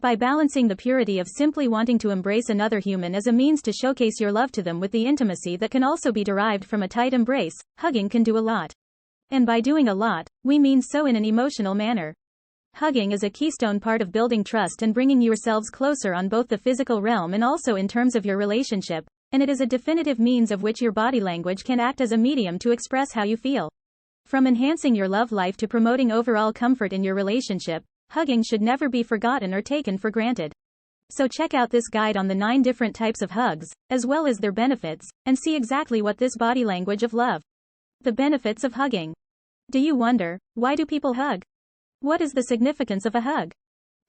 By balancing the purity of simply wanting to embrace another human as a means to showcase your love to them with the intimacy that can also be derived from a tight embrace, hugging can do a lot. And by doing a lot, we mean so in an emotional manner. Hugging is a keystone part of building trust and bringing yourselves closer on both the physical realm and also in terms of your relationship, and it is a definitive means of which your body language can act as a medium to express how you feel. From enhancing your love life to promoting overall comfort in your relationship, hugging should never be forgotten or taken for granted. So check out this guide on the 9 different types of hugs, as well as their benefits, and see exactly what this body language of love. The benefits of hugging. Do you wonder, why do people hug? What is the significance of a hug?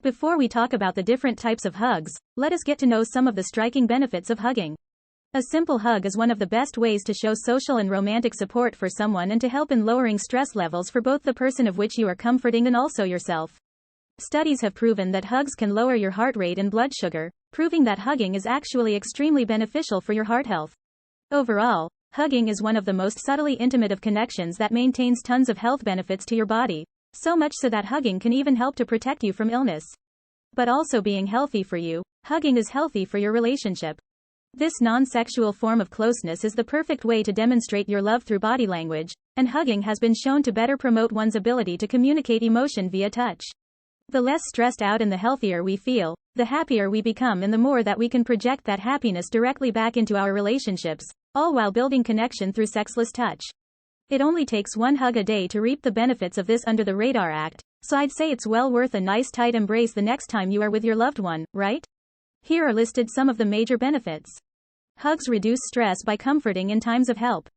Before we talk about the different types of hugs, let us get to know some of the striking benefits of hugging. A simple hug is one of the best ways to show social and romantic support for someone and to help in lowering stress levels for both the person of which you are comforting and also yourself. Studies have proven that hugs can lower your heart rate and blood sugar, proving that hugging is actually extremely beneficial for your heart health. Overall, hugging is one of the most subtly intimate of connections that maintains tons of health benefits to your body. So much so that hugging can even help to protect you from illness. But also being healthy for you, hugging is healthy for your relationship. This non-sexual form of closeness is the perfect way to demonstrate your love through body language, and hugging has been shown to better promote one's ability to communicate emotion via touch. The less stressed out and the healthier we feel, the happier we become and the more that we can project that happiness directly back into our relationships, all while building connection through sexless touch. It only takes one hug a day to reap the benefits of this under the radar act, so I'd say it's well worth a nice tight embrace the next time you are with your loved one, right? Here are listed some of the major benefits. Hugs reduce stress by comforting in times of help.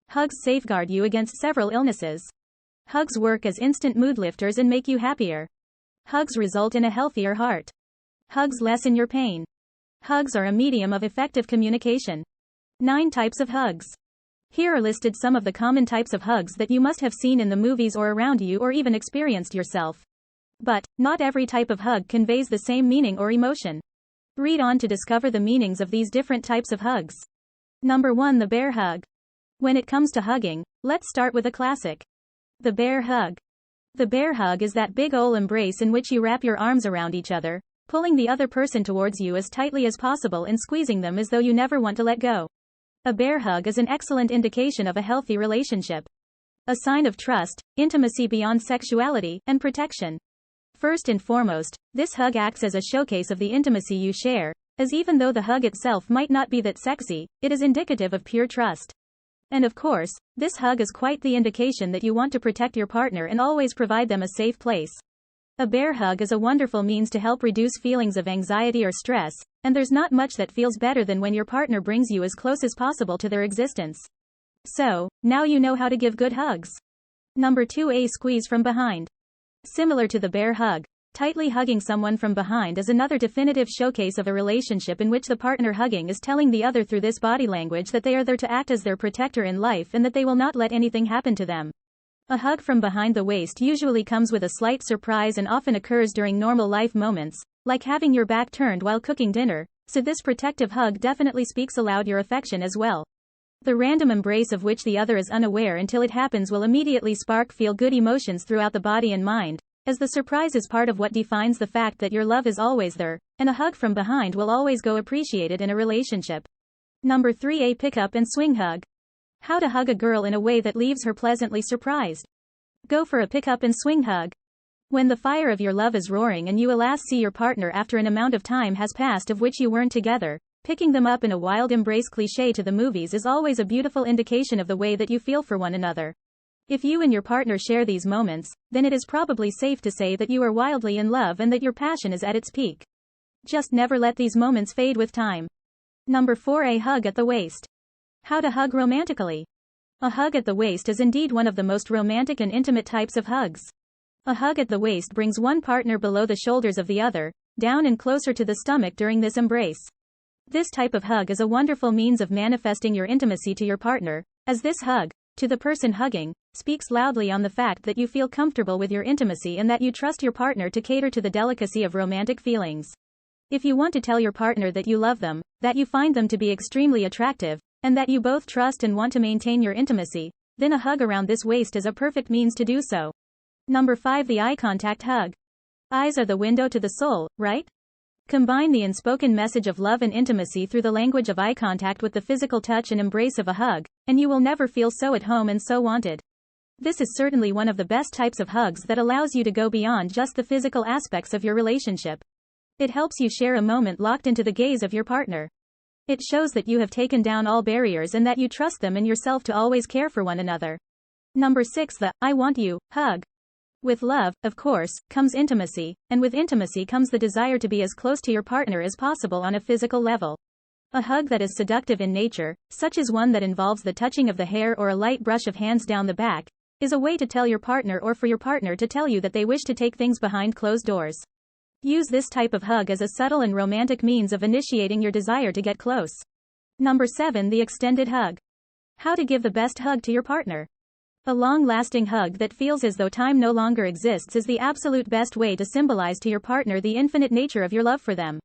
Hugs safeguard you against several illnesses. Hugs work as instant mood lifters and make you happier. Hugs result in a healthier heart. Hugs lessen your pain. Hugs are a medium of effective communication. 9 types of hugs. Here are listed some of the common types of hugs that you must have seen in the movies or around you or even experienced yourself. But, not every type of hug conveys the same meaning or emotion. Read on to discover the meanings of these different types of hugs. Number 1. The bear hug. When it comes to hugging, let's start with a classic. The bear hug. The bear hug is that big ol' embrace in which you wrap your arms around each other, pulling the other person towards you as tightly as possible and squeezing them as though you never want to let go. A bear hug is an excellent indication of a healthy relationship. A sign of trust, intimacy beyond sexuality, and protection. First and foremost, this hug acts as a showcase of the intimacy you share, as even though the hug itself might not be that sexy, it is indicative of pure trust. And of course, this hug is quite the indication that you want to protect your partner and always provide them a safe place. A bear hug is a wonderful means to help reduce feelings of anxiety or stress, and there's not much that feels better than when your partner brings you as close as possible to their existence. So, now you know how to give good hugs. Number 2. A squeeze from behind. Similar to the bear hug, tightly hugging someone from behind is another definitive showcase of a relationship in which the partner hugging is telling the other through this body language that they are there to act as their protector in life and that they will not let anything happen to them. A hug from behind the waist usually comes with a slight surprise and often occurs during normal life moments, like having your back turned while cooking dinner, so this protective hug definitely speaks aloud your affection as well. The random embrace of which the other is unaware until it happens will immediately spark feel-good emotions throughout the body and mind, as the surprise is part of what defines the fact that your love is always there, and a hug from behind will always go appreciated in a relationship. Number 3. A pick-up and swing hug. How to hug a girl in a way that leaves her pleasantly surprised. Go for a pick-up and swing hug. When the fire of your love is roaring and you alas see your partner after an amount of time has passed of which you weren't together, picking them up in a wild embrace cliché to the movies is always a beautiful indication of the way that you feel for one another. If you and your partner share these moments, then it is probably safe to say that you are wildly in love and that your passion is at its peak. Just never let these moments fade with time. Number 4. A hug at the waist. How to hug romantically. A hug at the waist is indeed one of the most romantic and intimate types of hugs. A hug at the waist brings one partner below the shoulders of the other, down and closer to the stomach during this embrace. This type of hug is a wonderful means of manifesting your intimacy to your partner, as this hug, to the person hugging, speaks loudly on the fact that you feel comfortable with your intimacy and that you trust your partner to cater to the delicacy of romantic feelings. If you want to tell your partner that you love them, that you find them to be extremely attractive, and that you both trust and want to maintain your intimacy, then a hug around this waist is a perfect means to do so. Number 5. The eye contact hug. Eyes are the window to the soul, right? Combine the unspoken message of love and intimacy through the language of eye contact with the physical touch and embrace of a hug, and you will never feel so at home and so wanted. This is certainly one of the best types of hugs that allows you to go beyond just the physical aspects of your relationship. It helps you share a moment locked into the gaze of your partner. It shows that you have taken down all barriers and that you trust them and yourself to always care for one another. Number 6. The I want you hug. With love, of course, comes intimacy, and with intimacy comes the desire to be as close to your partner as possible on a physical level. A hug that is seductive in nature, such as one that involves the touching of the hair or a light brush of hands down the back, is a way to tell your partner or for your partner to tell you that they wish to take things behind closed doors. Use this type of hug as a subtle and romantic means of initiating your desire to get close. Number 7. The extended hug. How to give the best hug to your partner. A long-lasting hug that feels as though time no longer exists is the absolute best way to symbolize to your partner the infinite nature of your love for them.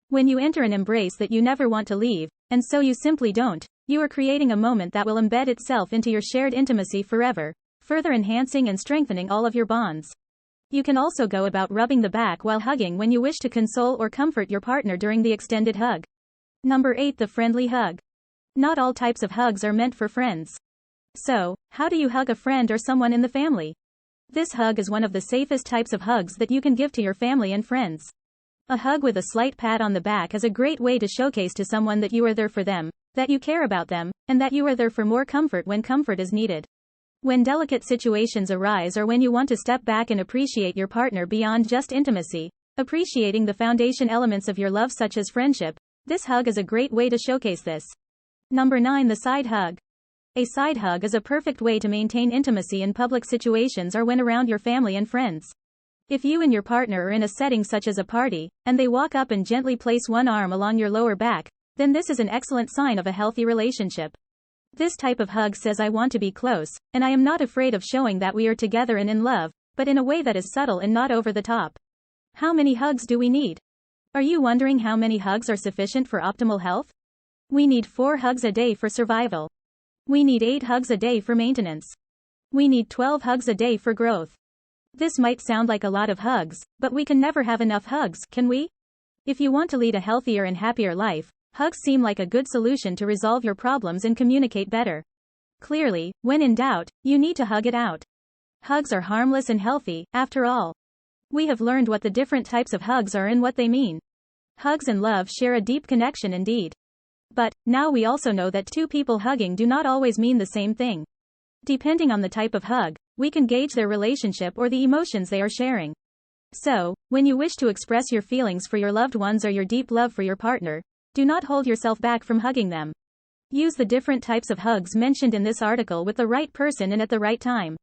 When you enter an embrace that you never want to leave, and so you simply don't, you are creating a moment that will embed itself into your shared intimacy forever, further enhancing and strengthening all of your bonds. You can also go about rubbing the back while hugging when you wish to console or comfort your partner during the extended hug. Number 8. The friendly hug. Not all types of hugs are meant for friends. So, how do you hug a friend or someone in the family? This hug is one of the safest types of hugs that you can give to your family and friends. A hug with a slight pat on the back is a great way to showcase to someone that you are there for them, that you care about them, and that you are there for more comfort when comfort is needed. When delicate situations arise or when you want to step back and appreciate your partner beyond just intimacy, appreciating the foundation elements of your love such as friendship, this hug is a great way to showcase this. Number 9. The side hug. A side hug is a perfect way to maintain intimacy in public situations or when around your family and friends. If you and your partner are in a setting such as a party, and they walk up and gently place one arm along your lower back, then this is an excellent sign of a healthy relationship. This type of hug says I want to be close, and I am not afraid of showing that we are together and in love, but in a way that is subtle and not over the top. How many hugs do we need? Are you wondering how many hugs are sufficient for optimal health? We need 4 hugs a day for survival. We need 8 hugs a day for maintenance. We need 12 hugs a day for growth. This might sound like a lot of hugs, but we can never have enough hugs, can we? If you want to lead a healthier and happier life, hugs seem like a good solution to resolve your problems and communicate better. Clearly, when in doubt, you need to hug it out. Hugs are harmless and healthy, after all. We have learned what the different types of hugs are and what they mean. Hugs and love share a deep connection indeed. But, now we also know that 2 people hugging do not always mean the same thing. Depending on the type of hug, we can gauge their relationship or the emotions they are sharing. So, when you wish to express your feelings for your loved ones or your deep love for your partner, do not hold yourself back from hugging them. Use the different types of hugs mentioned in this article with the right person and at the right time.